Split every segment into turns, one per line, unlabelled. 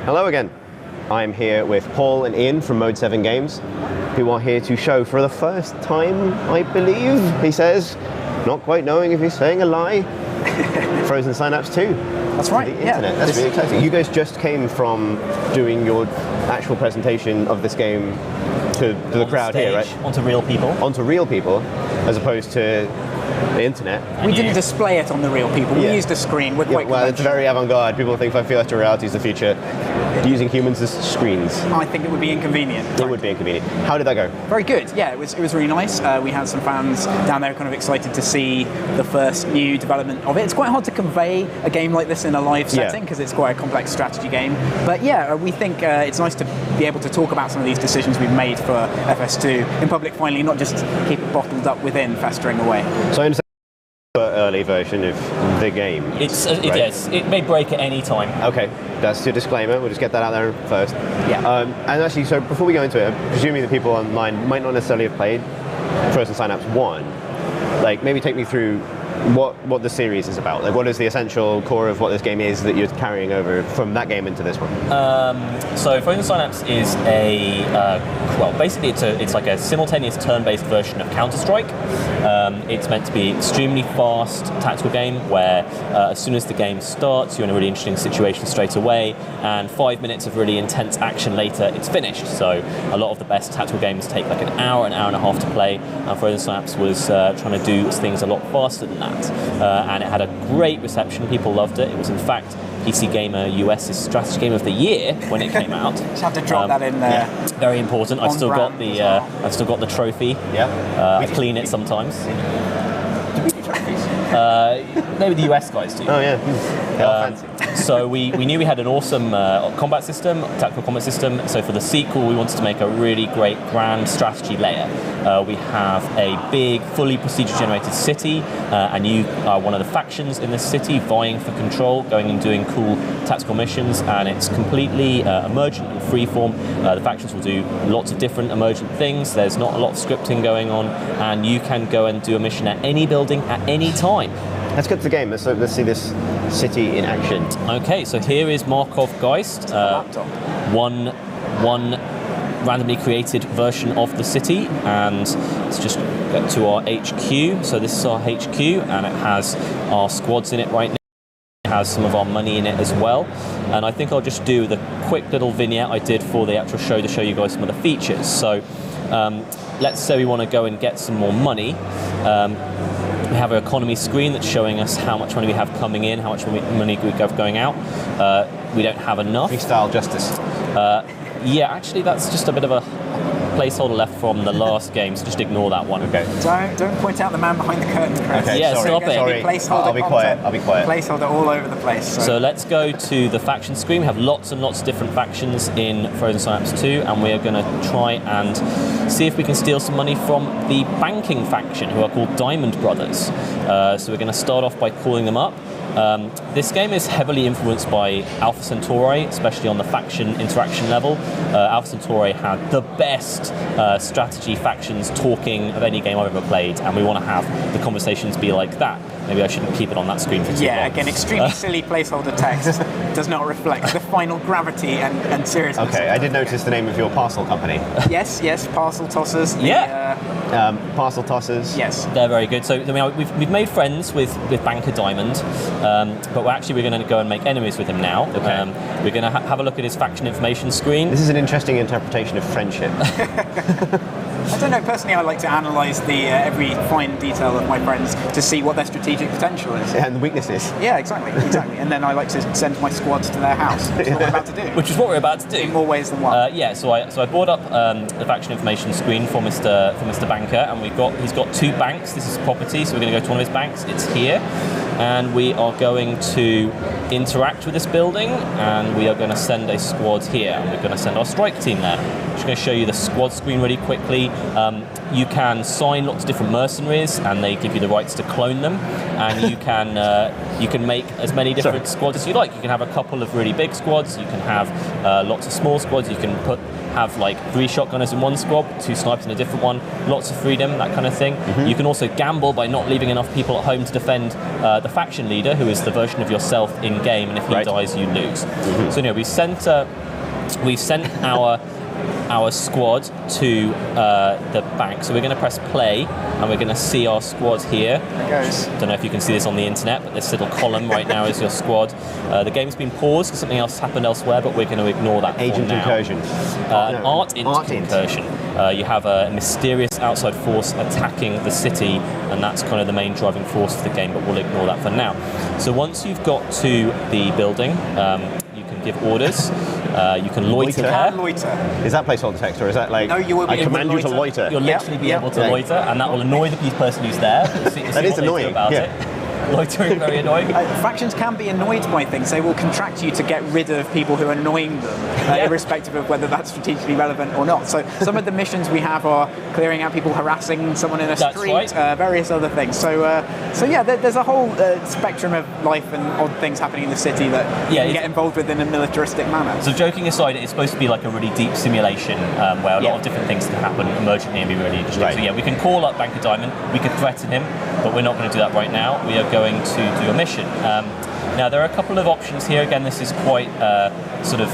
Hello again. I'm here with Paul and Ian from Mode 7 Games, who are here to show for the first time, I believe, he says, not quite knowing if he's saying a lie, Frozen Synapse 2.
That's right,
to the internet. That's really exciting. You guys just came from doing your actual presentation of this game to the crowd
stage,
here, right?
Onto real people.
Onto real people, as opposed to the internet.
We didn't display it on the real people. We used a screen. We're quite
well, it's very avant-garde. People think virtual reality is the future. Using humans as screens.
I think it would be inconvenient.
It would be inconvenient. How did that go?
Very good. Yeah, it was really nice. We had some fans down there kind of excited to see the first new development of it. It's quite hard to convey a game like this in a live setting because it's quite a complex strategy game. But yeah, we think it's nice to be able to talk about some of these decisions we've made for FS2 in public finally, not just keep it bottled up within, festering away.
So I understand early version of the game.
Yes, it may break at any time.
Okay, that's your disclaimer. We'll just get that out there first.
Yeah.
And actually, so before we go into it, presuming the people online might not necessarily have played Frozen Synapse 1, like maybe take me through what the series is about. Like, what is the essential core of what this game is that you're carrying over from that game into this one?
So Frozen Synapse is basically it's like a simultaneous turn-based version of Counter-Strike. It's meant to be extremely fast tactical game where as soon as the game starts, you're in a really interesting situation straight away, and 5 minutes of really intense action later, it's finished. So a lot of the best tactical games take like an hour and a half to play, and Frozen Synapse was trying to do things a lot faster than that. And it had a great reception. People loved it. It was in fact PC Gamer US's strategy game of the year when it came out.
Just have to drop that in there.
Yeah, very important. I've still got the trophy.
Yeah.
I clean it sometimes.
Do we do trophies?
Maybe the US guys do.
Oh yeah. Fancy.
So we knew we had an awesome combat system, tactical combat system. So for the sequel, we wanted to make a really great grand strategy layer. We have a big, fully procedure-generated city, and you are one of the factions in this city vying for control, going and doing cool tactical missions, and it's completely emergent and freeform. The factions will do lots of different emergent things. There's not a lot of scripting going on, and you can go and do a mission at any building at any time.
Let's get to the game. Let's see this city in action.
Okay, so here is Markov Geist, one randomly created version of the city, and let's just get to our HQ. So this is our HQ, and it has our squads in it right now. It has some of our money in it as well, and I think I'll just do the quick little vignette I did for the actual show to show you guys some of the features. So let's say we want to go and get some more money. We have an economy screen that's showing us how much money we have coming in, how much money we have going out. We don't have enough.
Freestyle justice.
Yeah, actually, that's just a bit of a placeholder left from the last game, so just ignore that one.
Okay.
Don't point out the man behind the curtain, Chris.
Okay,
yeah,
sorry.
stop it.
Sorry. I'll be quiet.
Placeholder all over the place.
So let's go to the faction screen. We have lots and lots of different factions in Frozen Synapse 2, and we are going to try and see if we can steal some money from the banking faction, who are called Diamond Brothers. So we're going to start off by calling them up. This game is heavily influenced by Alpha Centauri, especially on the faction interaction level. Alpha Centauri had the best strategy factions talking of any game I've ever played, and we want to have the conversations be like that. Maybe I shouldn't keep it on that screen for too long.
Yeah, again, extremely silly placeholder text does not reflect the final gravity and seriousness.
Okay, I did notice the name of your parcel company.
Yes, Parcel Tossers.
Parcel Tossers.
Yes.
They're very good. So we've made friends with Banker Diamond, but we're going to go and make enemies with him now.
Okay.
We're going to have a look at his faction information screen.
This is an interesting interpretation of friendship.
I don't know, personally I like to analyse every fine detail of my friends to see what their strategic potential is.
And the weaknesses.
Yeah, exactly. And then I like to send my squads to their house, which is what we're about to do.
Which is what we're about to do.
In more ways than one.
So I brought up the faction information screen for Mr. Banker, and he's got 2 banks. This is property, so we're going to go to one of his banks. It's here. And we are going to interact with this building, and we are going to send a squad here, and we're going to send our strike team there, which going to show you the squad screen really quickly. You can sign lots of different mercenaries, and they give you the rights to clone them. And you can make as many different squads as you like. You can have a couple of really big squads. You can have lots of small squads. You can have like 3 shotgunners in one squad, 2 snipers in a different one. Lots of freedom, that kind of thing. You can also gamble by not leaving enough people at home to defend the faction leader, who is the version of yourself in game, and if he dies, you lose. So anyway, we've sent our squad to the bank. So we're going to press play, and we're going to see our squad here.
There it goes.
Don't know if you can see this on the internet, but this little column right now is your squad. The game's been paused because something else happened elsewhere, but we're going to ignore that
Agent
for now.
incursion.
An art incursion. You have a mysterious outside force attacking the city, and that's kind of the main driving force of the game, but we'll ignore that for now. So once you've got to the building, you can give orders. You can loiter there.
Is that placeholder text, or is that like,
no, you will be
I command you to loiter?
You'll literally be able to loiter, and that will annoy the person who's there.
That is annoying.
About it. Loitering, very annoying.
Factions can be annoyed by things. They will contract you to get rid of people who are annoying them, irrespective of whether that's strategically relevant or not. So some of the missions we have are clearing out people harassing someone in a street, various other things. So yeah, there's a whole spectrum of life and odd things happening in the city that you can get involved with in a militaristic manner.
So joking aside, it's supposed to be like a really deep simulation where a lot of different things can happen emergently and be really interesting. So yeah, we can call up Banker Diamond, we could threaten him, but we're not going to do that right now. We are going to do a mission. Now there are a couple of options here. Again, this is quite sort of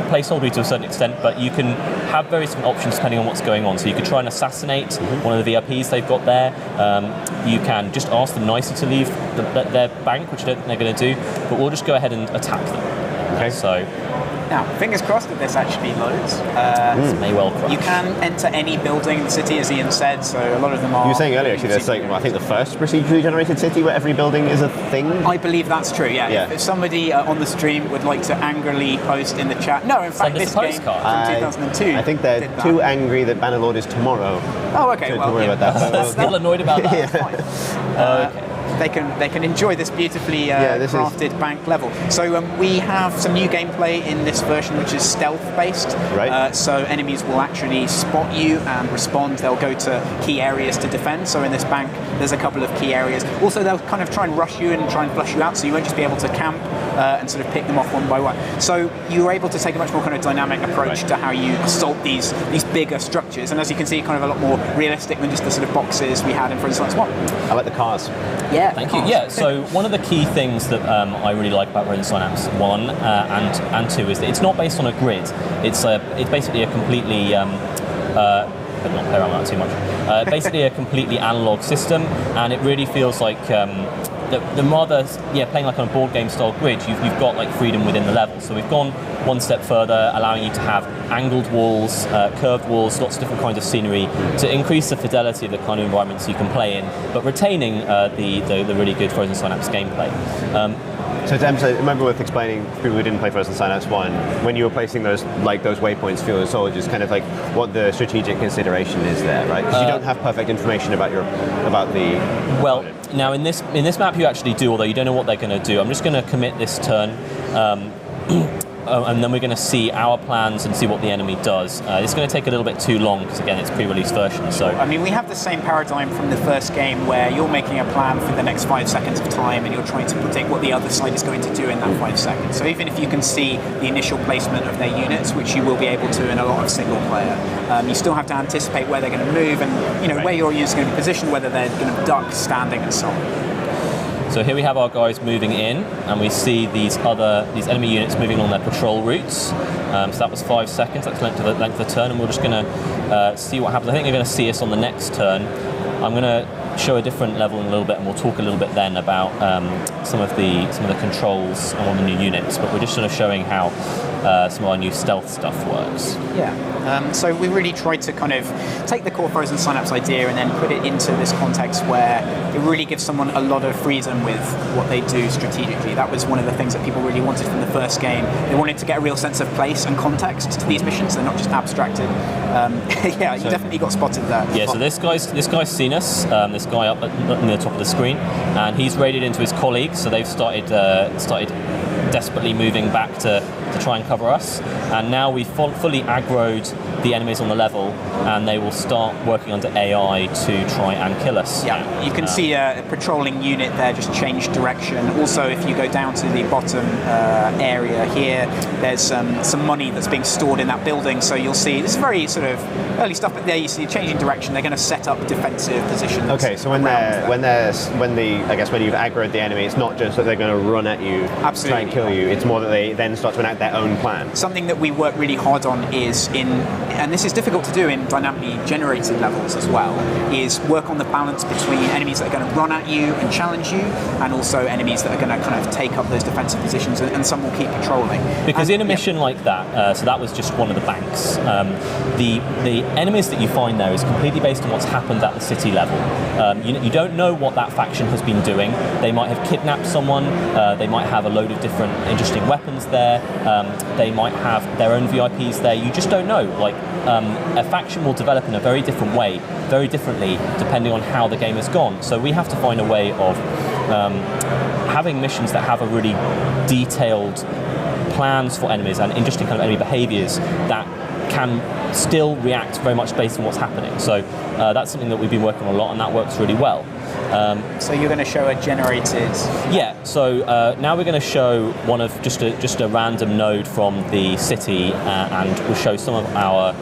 placeholder to a certain extent, but you can have various different options depending on what's going on. So you could try and assassinate one of the VIPs they've got there. You can just ask them nicely to leave their bank, which I don't think they're going to do, but we'll just go ahead and attack them.
Okay.
So
now, fingers crossed that this actually loads.
this may well crash.
You can enter any building in the city, as Ian said, so a lot of them are...
You were saying earlier, actually, there's like, I think the first procedurally generated city where every building is a thing?
I believe that's true, yeah. If somebody on the stream would like to angrily post in the chat... No, in fact, this game from 2002...
I think they're too angry that Bannerlord is tomorrow.
Oh, okay,
Don't worry about that.
They're still annoyed about that.
That's fine. They can enjoy this beautifully crafted bank level. So we have some new gameplay in this version, which is stealth based.
Right.
So enemies will actually spot you and respond. They'll go to key areas to defend. So in this bank, there's a couple of key areas. Also, they'll kind of try and rush you and try and flush you out. So you won't just be able to camp and sort of pick them off one by one. So you're able to take a much more kind of dynamic approach to how you assault these bigger structures. And as you can see, kind of a lot more realistic than just the sort of boxes we had in For Instance 1.
I like the cars.
Yeah,
thank you. Yeah, so one of the key things that I really like about Synapse 1 and 2 is that it's not based on a grid. It's basically a completely but not play around with that too much. Basically a completely analog system, and it really feels like the rather playing like on a board game style grid. You've got like freedom within the level. So we've gone one step further, allowing you to have angled walls, curved walls, lots of different kinds of scenery to increase the fidelity of the kind of environments you can play in, but retaining the really good Frozen Synapse gameplay.
So it might be worth explaining to people who didn't play Frozen Synapse 1, when you were placing those waypoints for your soldiers, kind of like what the strategic consideration is there, right? Because you don't have perfect information about the...
Well, now in this map you actually do, although you don't know what they're going to do. I'm just going to commit this turn. And then we're going to see our plans and see what the enemy does. It's going to take a little bit too long because, again, it's pre-release version. So
I mean, we have the same paradigm from the first game where you're making a plan for the next 5 seconds of time and you're trying to predict what the other side is going to do in that 5 seconds. So even if you can see the initial placement of their units, which you will be able to in a lot of single player, you still have to anticipate where they're going to move and where your units are going to be positioned, whether they're going to duck, standing, and so on.
So here we have our guys moving in, and we see these enemy units moving along their patrol routes. So that was 5 seconds. That's length of the turn, and we're just going to see what happens. I think they're going to see us on the next turn. I'm going to show a different level in a little bit, and we'll talk a little bit then about some of the controls on one of the new units. But we're just sort of showing how some of our new stealth stuff works.
Yeah. So we really tried to kind of take the core Frozen Synapse idea and then put it into this context where it really gives someone a lot of freedom with what they do strategically. That was one of the things that people really wanted from the first game. They wanted to get a real sense of place and context to these missions. They're not just abstracted. You definitely got spotted there.
Yeah. So this guy's seen us. This guy up near the top of the screen, and he's raided into his colleagues. So they've started desperately moving back to to try and cover us. And now we've fully aggroed the enemies on the level, and they will start working under AI to try and kill us.
Yeah, you can see a patrolling unit there just change direction. Also, if you go down to the bottom area here, there's some money that's being stored in that building. So you'll see, this is very sort of early stuff, but there you see changing direction. They're going to set up defensive positions.
Okay, so when you've aggroed the enemy, it's not just that they're going to run at you,
Absolutely.
try and kill you. It's more that they then start to enact their own plan.
Something that we work really hard on is and this is difficult to do in dynamically generated levels as well, is work on the balance between enemies that are going to run at you and challenge you, and also enemies that are going to kind of take up those defensive positions, and some will keep patrolling.
Because in a mission like that, so that was just one of the banks, the enemies that you find there is completely based on what's happened at the city level. You don't know what that faction has been doing. They might have kidnapped someone, they might have a load of different interesting weapons there, they might have their own VIPs there, you just don't know. Like, a faction will develop in a very different way, very differently, depending on how the game has gone. So we have to find a way of having missions that have a really detailed plans for enemies and interesting kind of enemy behaviors that can still react very much based on what's happening. So that's something that we've been working on a lot, and that works really well.
So you're going to show a generated...
Yeah, so now we're going to show one of just a random node from the city, and we'll show some of our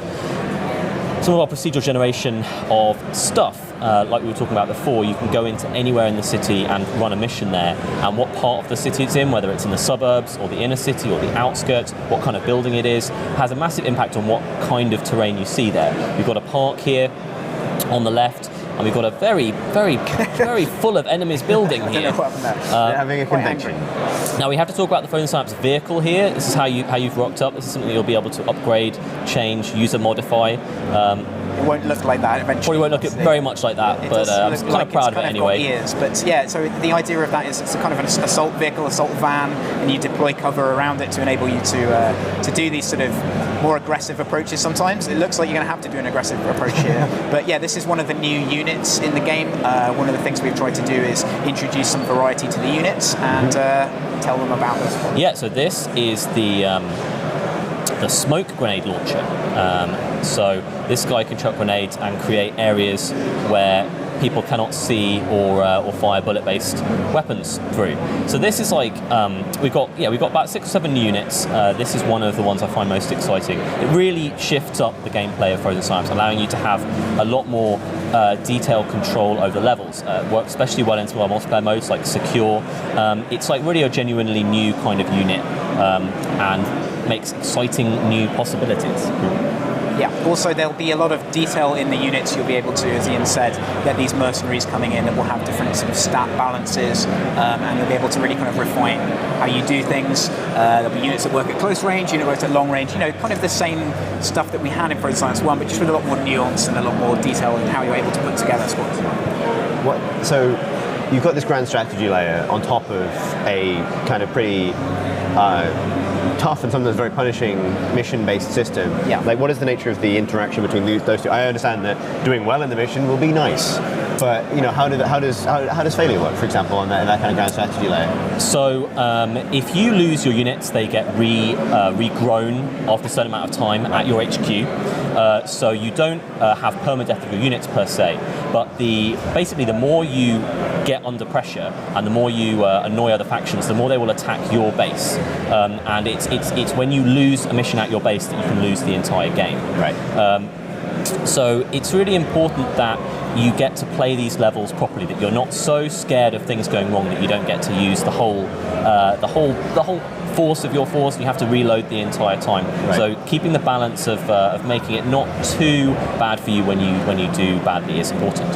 procedural generation of stuff. Like we were talking about before, you can go into anywhere in the city and run a mission there, and what part of the city it's in, whether it's in the suburbs or the inner city or the outskirts, what kind of building it is, has a massive impact on what kind of terrain you see there. We've got a park here on the left, and we've got a very, very, very full of enemies building here.
They're having a convention.
Now we have to talk about the Frozen Synapse vehicle here. This is how you've rocked up. This is something you'll be able to upgrade, change, user modify.
It won't look like that eventually.
Probably won't look very much like that, but I'm kind of proud of it anyway.
Ears, but yeah, so the idea of that is it's a kind of an assault vehicle, assault van, and you deploy cover around it to enable you to do these sort of more aggressive approaches sometimes. It looks like you're going to have to do an aggressive approach here. But yeah, this is one of the new units in the game. One of the things we've tried to do is introduce some variety to the units and tell them about this.
Yeah, so this is the smoke grenade launcher. So this guy can chuck grenades and create areas where people cannot see or fire bullet-based weapons through. So this is like we've got about 6 or 7 units. This is one of the ones I find most exciting. It really shifts up the gameplay of Frozen Synapse, allowing you to have a lot more detailed control over the levels. Works especially well in some of our multiplayer modes like secure. It's like really a genuinely new kind of unit and makes exciting new possibilities.
Yeah, also there'll be a lot of detail in the units. You'll be able to, as Ian said, get these mercenaries coming in that will have different sort of stat balances, and you'll be able to really kind of refine how you do things. There'll be units that work at close range, units that work at long range, kind of the same stuff that we had in Frozen Synapse 1, but just with a lot more nuance and a lot more detail in how you're able to put together squads.
So you've got this grand strategy layer on top of a kind of pretty tough and sometimes very punishing mission-based system.
Yeah.
Like, what is the nature of the interaction between those two? I understand that doing well in the mission will be nice, but how does failure work, for example, on that kind of grand strategy layer?
So if you lose your units, they get regrown after a certain amount of time at your HQ. So you don't have permadeath of your units per se, but basically the more you get under pressure and the more you annoy other factions, the more they will attack your base. And it's when you lose a mission at your base that you can lose the entire game.
Right.
So it's really important that you get to play these levels properly, that you're not so scared of things going wrong that you don't get to use the whole force of your force, and you have to reload the entire time.
Right.
So keeping the balance of making it not too bad for you when you do badly is important.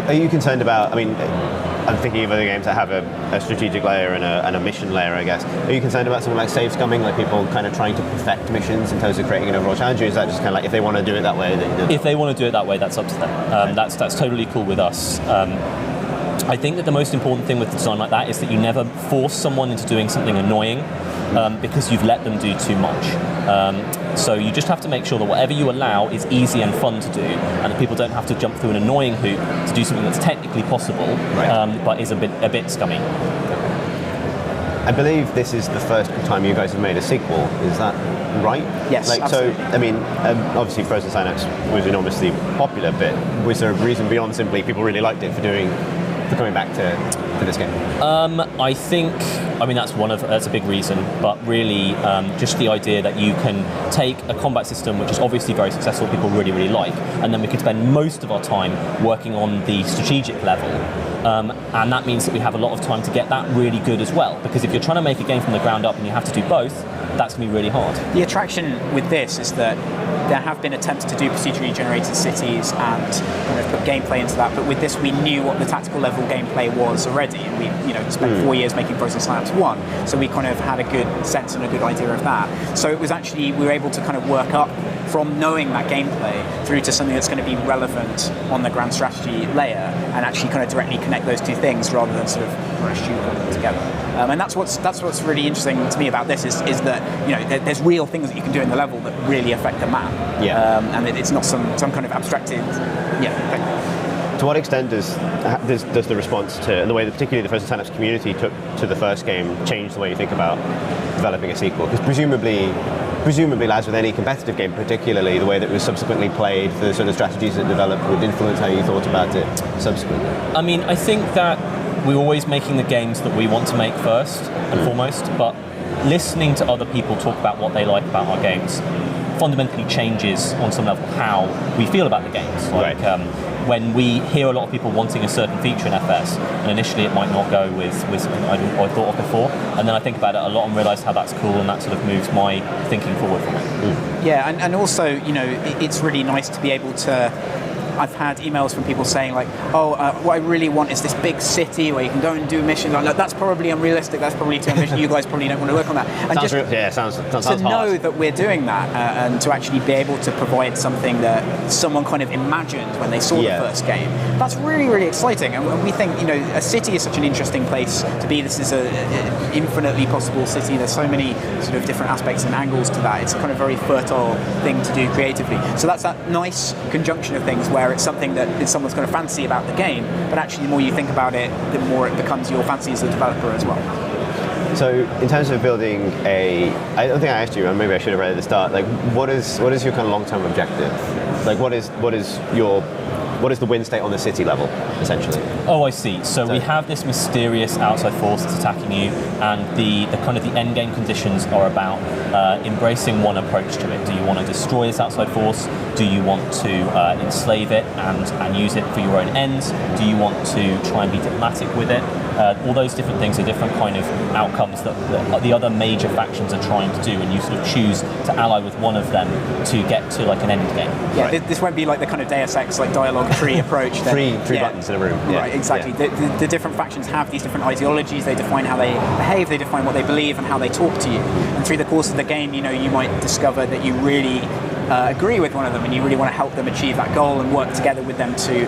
Are you concerned about, I'm thinking of other games that have a strategic layer and a mission layer, I guess. Are you concerned about something like save scumming, like people kind of trying to perfect missions in terms of creating an overall challenge, or is that just kind of like if they want to do it that way, then do it?
If they want to do it that way, that's up to them. That's totally cool with us. I think that the most important thing with design like that is that you never force someone into doing something annoying because you've let them do too much. So you just have to make sure that whatever you allow is easy and fun to do, and that people don't have to jump through an annoying hoop to do something that's technically possible, but is a bit scummy.
I believe this is the first time you guys have made a sequel. Is that right?
Yes, absolutely.
So, I mean, obviously Frozen Synapse was enormously popular, but was there a reason beyond simply people really liked it for coming back to this game?
I think, that's a big reason, but really just the idea that you can take a combat system which is obviously very successful, people really, really like, and then we could spend most of our time working on the strategic level. And that means that we have a lot of time to get that really good as well, because if you're trying to make a game from the ground up and you have to do both, that's going to be really hard.
The attraction with this is that there have been attempts to do procedurally generated cities and kind of put gameplay into that, but with this we knew what the tactical level gameplay was already, and we spent 4 years making Frozen Synapse 1, so we kind of had a good sense and a good idea of that. So it was actually, we were able to kind of work up from knowing that gameplay through to something that's going to be relevant on the grand strategy layer, and actually kind of directly connect those two things rather than sort of shoehorn them together. And that's what's really interesting to me about this is that there's real things that you can do in the level that really affect the map.
Yeah.
And it's not some kind of abstracted thing.
To what extent does the response to, and the way that particularly the Frozen Synapse community took to the first game, change the way you think about developing a sequel? Because presumably, as with any competitive game, particularly the way that it was subsequently played, the sort of strategies that developed would influence how you thought about it subsequently.
I mean, I think that we're always making the games that we want to make first and foremost, but listening to other people talk about what they like about our games fundamentally changes on some level how we feel about the games. Like, when we hear a lot of people wanting a certain feature in FS, and initially it might not go with something I thought of before, and then I think about it a lot and realise how that's cool, and that sort of moves my thinking forward from it.
Yeah, and also, it's really nice to be able to. I've had emails from people saying like, what I really want is this big city where you can go and do missions. Like, that's probably unrealistic. That's probably too ambitious. You guys probably don't want to work on that. And
sounds
to know that we're doing that and to actually be able to provide something that someone kind of imagined when they saw the first game. That's really, really exciting. And we think, a city is such an interesting place to be. This is an infinitely possible city. There's so many sort of different aspects and angles to that. It's a kind of very fertile thing to do creatively. So that's that nice conjunction of things where it's something that someone's going to fancy about the game, but actually the more you think about it, the more it becomes your fancy as a developer as well.
So in terms of building I don't think I asked you, and maybe I should have read at the start, like what is your kind of long-term objective? Like what is the win state on the city level, essentially?
Oh, I see. So we have this mysterious outside force that's attacking you, and the kind of the end game conditions are about embracing one approach to it. Do you want to destroy this outside force? Do you want to enslave it and use it for your own ends? Do you want to try and be diplomatic with it? All those different things are different kind of outcomes that the other major factions are trying to do, and you sort of choose to ally with one of them to get to like an end game.
Yeah, right. This won't be like the kind of Deus Ex like dialogue tree approach.
Three buttons in a room.
Right, exactly. Yeah. The different factions have these different ideologies. They define how they behave. They define what they believe and how they talk to you. And through the course of the game, you might discover that you really agree with one of them, and you really want to help them achieve that goal and work together with them to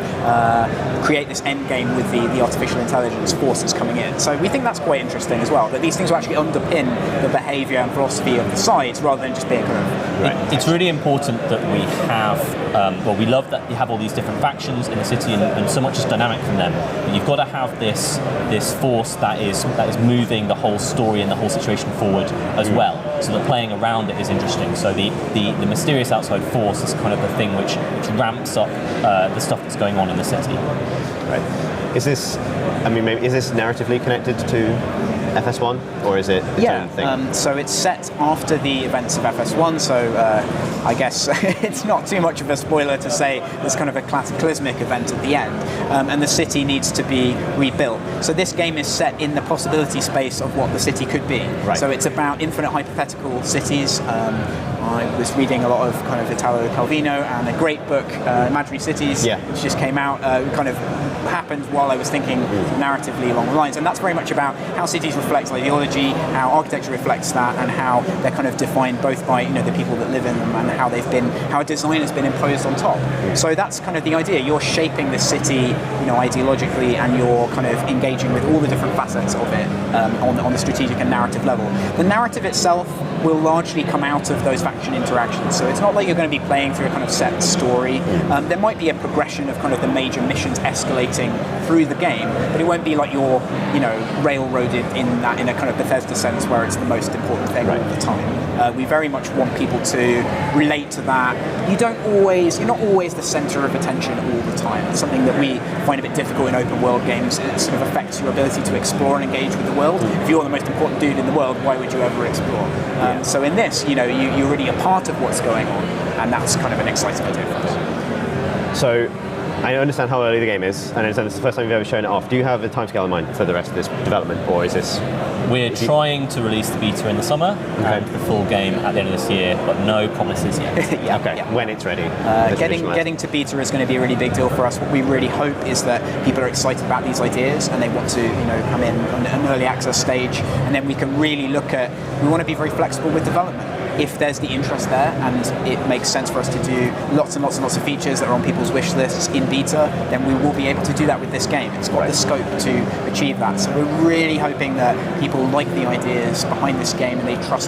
create this end game with the artificial intelligence forces coming in. So we think that's quite interesting as well, that these things will actually underpin the behaviour and philosophy of the sides rather than just being kind of...
It's really important that we have, we love that you have all these different factions in the city and so much is dynamic from them, but you've got to have this force that is moving the whole story and the whole situation forward as well, so that playing around it is interesting. So the mysterious outside force is kind of the thing which ramps up the stuff that's going on in the city.
Right. Is this narratively connected to FS1, or is it its own thing?
So it's set after the events of FS1, so I guess it's not too much of a spoiler to say there's kind of a cataclysmic event at the end, and the city needs to be rebuilt. So this game is set in the possibility space of what the city could be.
Right.
So it's about infinite hypothetical cities. I was reading a lot of kind of Italo Calvino and a great book, Imaginary Cities, which just came out, kind of happened while I was thinking narratively along the lines, and that's very much about how cities reflect ideology, how architecture reflects that, and how they're kind of defined both by the people that live in them and how a design has been imposed on top. So that's kind of the idea. You're shaping the city, ideologically, and you're kind of engaging with all the different facets of it on the strategic and narrative level. The narrative itself will largely come out of those faction interactions. So it's not like you're going to be playing through a kind of set story. There might be a progression of kind of the major missions escalating through the game, but it won't be like you're, railroaded in a kind of Bethesda sense where it's the most important thing all the time. We very much want people to relate to that. You're not always the center of attention all the time. It's something that we find a bit difficult in open world games. It sort of affects your ability to explore and engage with the world. If you're the most important dude in the world, why would you ever explore? So in this, you're really a part of what's going on, and that's kind of an exciting idea for us.
So I understand how early the game is, and I understand it's the first time you've ever shown it off. Do you have a timescale in mind for the rest of this development, or is this...
We're trying to release the beta in the summer and the full game at the end of this year, but no promises yet.
When it's ready.
Getting to beta is going to be a really big deal for us. What we really hope is that people are excited about these ideas and they want to come in on an early access stage, and then we can really we want to be very flexible with development. If there's the interest there and it makes sense for us to do lots and lots and lots of features that are on people's wish lists in beta, then we will be able to do that with this game. It's got the scope to achieve that. So we're really hoping that people like the ideas behind this game and they trust